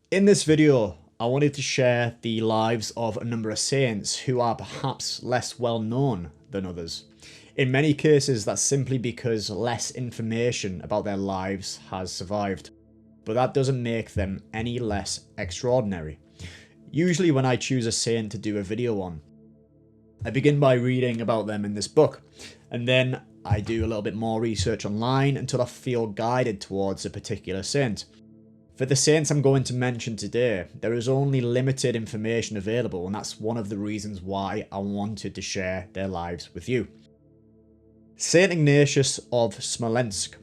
In this video, I wanted to share the lives of a number of saints who are perhaps less well known than others. In many cases, that's simply because less information about their lives has survived, but that doesn't make them any less extraordinary. Usually when I choose a saint to do a video on, I begin by reading about them in this book, and then I do a little bit more research online until I feel guided towards a particular saint. For the saints I'm going to mention today, there is only limited information available, and that's one of the reasons why I wanted to share their lives with you. Saint Ignatius of Smolensk.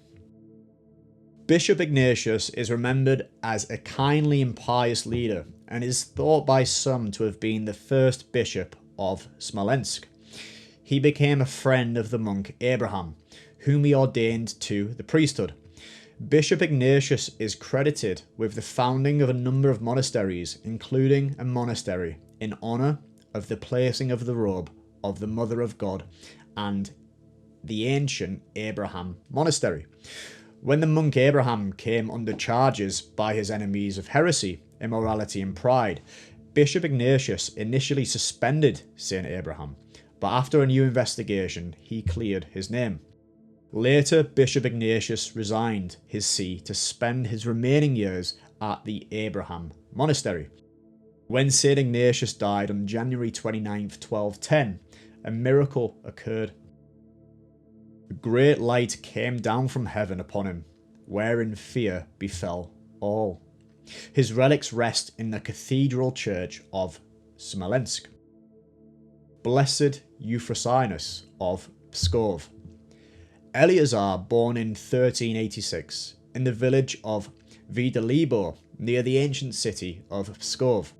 Bishop Ignatius is remembered as a kindly and pious leader, and is thought by some to have been the first bishop of Smolensk. He became a friend of the monk Abraham, whom he ordained to the priesthood. Bishop Ignatius is credited with the founding of a number of monasteries, including a monastery in honour of the placing of the robe of the Mother of God and the ancient Abraham Monastery. When the monk Abraham came under charges by his enemies of heresy, immorality and pride, Bishop Ignatius initially suspended Saint Abraham, but after a new investigation he cleared his name. Later, Bishop Ignatius resigned his see to spend his remaining years at the Abraham Monastery. When Saint Ignatius died on January 29th, 1210, a miracle occurred. A great light came down from heaven upon him, wherein fear befell all. His relics rest in the Cathedral Church of Smolensk. Blessed Euphrosynus of Pskov. Eleazar, born in 1386 in the village of Vidalibo near the ancient city of Pskov.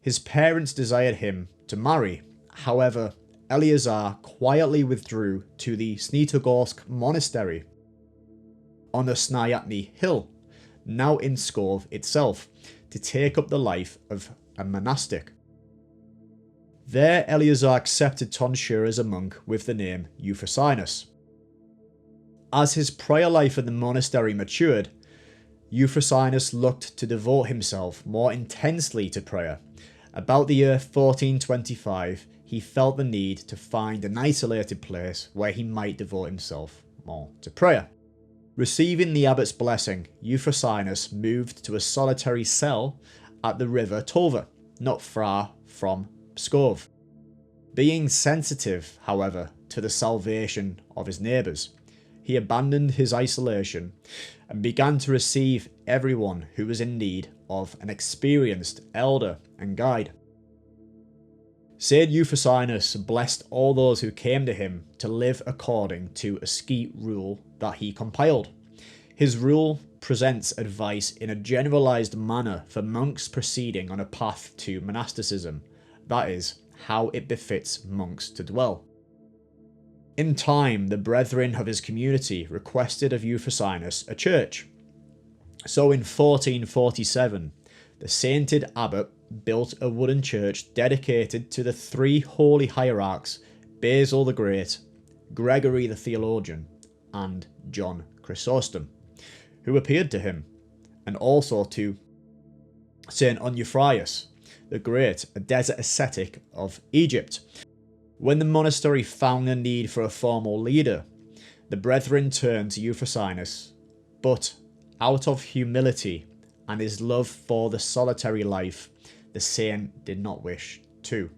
His parents desired him to marry, however, Eleazar quietly withdrew to the Snitogorsk Monastery on the Snayatny hill, now in Pskov itself, to take up the life of a monastic. There Eleazar accepted tonsure as a monk with the name Euphrosynus. As his prior life at the monastery matured, Euphrosynus looked to devote himself more intensely to prayer. About the year 1425, he felt the need to find an isolated place where he might devote himself more to prayer. Receiving the abbot's blessing, Euphrosynus moved to a solitary cell at the river Tova, not far from Pskov. Being sensitive, however, to the salvation of his neighbours, he abandoned his isolation and began to receive everyone who was in need of an experienced elder and guide. Saint Euphrosynus blessed all those who came to him to live according to a ascete rule that he compiled. His rule presents advice in a generalised manner for monks proceeding on a path to monasticism, that is, how it befits monks to dwell. In time, the brethren of his community requested of Euphrosynus a church. So in 1447, the sainted abbot built a wooden church dedicated to the three holy hierarchs, Basil the Great, Gregory the Theologian, and John Chrysostom, who appeared to him, and also to Saint Onufrius the Great, a desert ascetic of Egypt. When the monastery found a need for a formal leader, the brethren turned to Euphrosynus, but out of humility and his love for the solitary life, the saint did not wish to.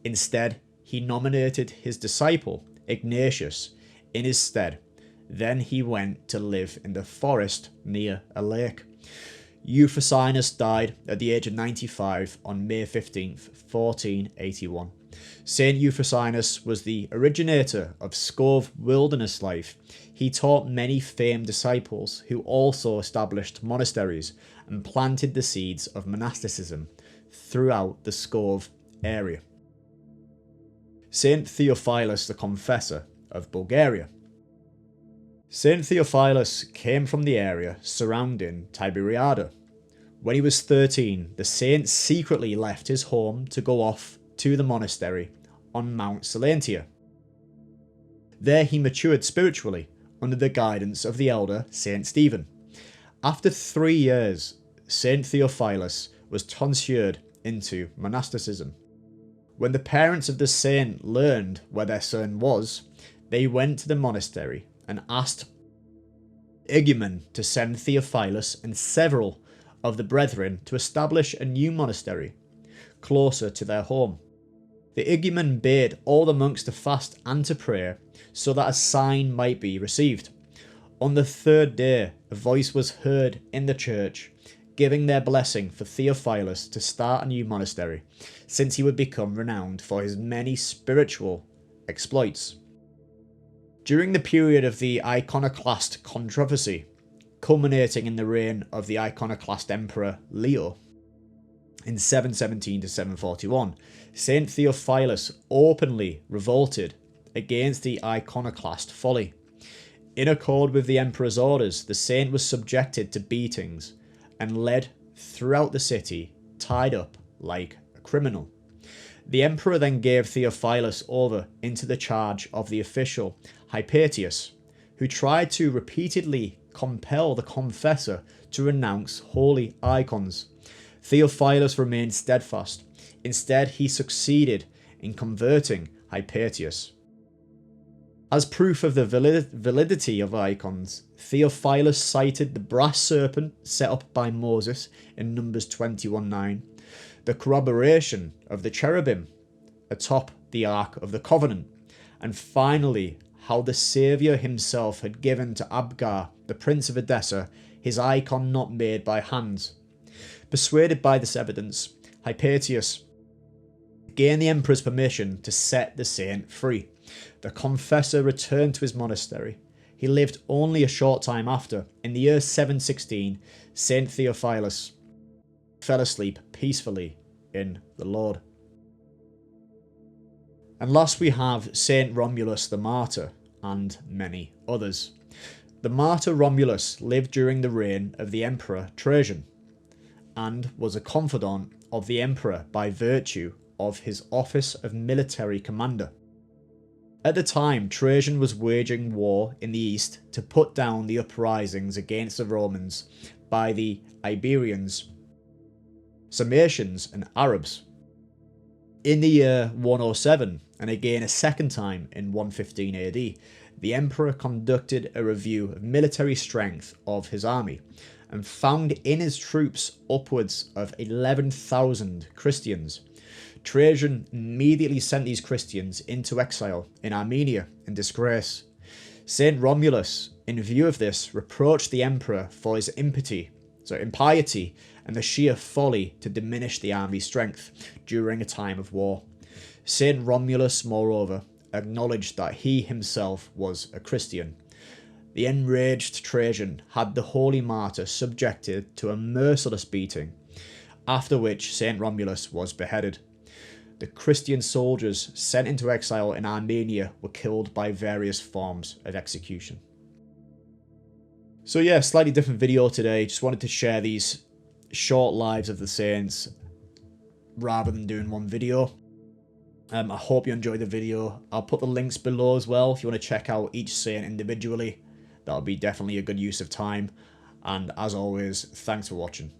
Instead, he nominated his disciple, Ignatius, in his stead. Then he went to live in the forest near a lake. Euphrosynus died at the age of 95 on May 15th, 1481. Saint Euphrosynus was the originator of Pskov wilderness life. He taught many famed disciples who also established monasteries and planted the seeds of monasticism throughout the Pskov area. Saint Theophilus the Confessor of Bulgaria. Saint Theophilus came from the area surrounding Tiberiada. When he was 13, the saint secretly left his home to go off to the monastery on Mount Salentia. There he matured spiritually under the guidance of the elder Saint Stephen. After 3 years, Saint Theophilus was tonsured into monasticism. When the parents of the saint learned where their son was, they went to the monastery and asked Igumen to send Theophilus and several of the brethren to establish a new monastery closer to their home. The Igumen bade all the monks to fast and to pray so that a sign might be received. On the third day, a voice was heard in the church giving their blessing for Theophilus to start a new monastery, since he would become renowned for his many spiritual exploits. During the period of the iconoclast controversy, culminating in the reign of the iconoclast emperor Leo, in 717 to 741, Saint Theophilus openly revolted against the iconoclast folly. In accord with the emperor's orders, the saint was subjected to beatings and led throughout the city, tied up like a criminal. The emperor then gave Theophilus over into the charge of the official Hypatius, who tried to repeatedly compel the confessor to renounce holy icons. Theophilus remained steadfast. Instead, he succeeded in converting Hypatius. As proof of the validity of icons, Theophilus cited the brass serpent set up by Moses in Numbers 21:9, the corroboration of the cherubim atop the Ark of the Covenant, and finally how the Saviour himself had given to Abgar, the prince of Edessa, his icon not made by hands. Persuaded by this evidence, Hypatius gained the emperor's permission to set the saint free. The confessor returned to his monastery. He lived only a short time after. In the year 716, Saint Theophilus fell asleep peacefully in the Lord. And last we have Saint Romulus the Martyr, and many others. The martyr Romulus lived during the reign of the Emperor Trajan, and was a confidant of the emperor by virtue of his office of military commander. At the time, Trajan was waging war in the east to put down the uprisings against the Romans by the Iberians, Sarmatians and Arabs. In the year 107, and again a second time in 115 AD, the emperor conducted a review of military strength of his army, and found in his troops upwards of 11,000 Christians. Trajan immediately sent these Christians into exile in Armenia in disgrace. Saint Romulus, in view of this, reproached the emperor for his impiety and the sheer folly to diminish the army's strength during a time of war. Saint Romulus, moreover, acknowledged that he himself was a Christian. The enraged Trajan had the holy martyr subjected to a merciless beating, after which Saint Romulus was beheaded. The Christian soldiers sent into exile in Armenia were killed by various forms of execution. So yeah, slightly different video today. Just wanted to share these short lives of the saints rather than doing one video. I hope you enjoyed the video. I'll put the links below as well if you want to check out each saint individually. That'll be definitely a good use of time. And as always, thanks for watching.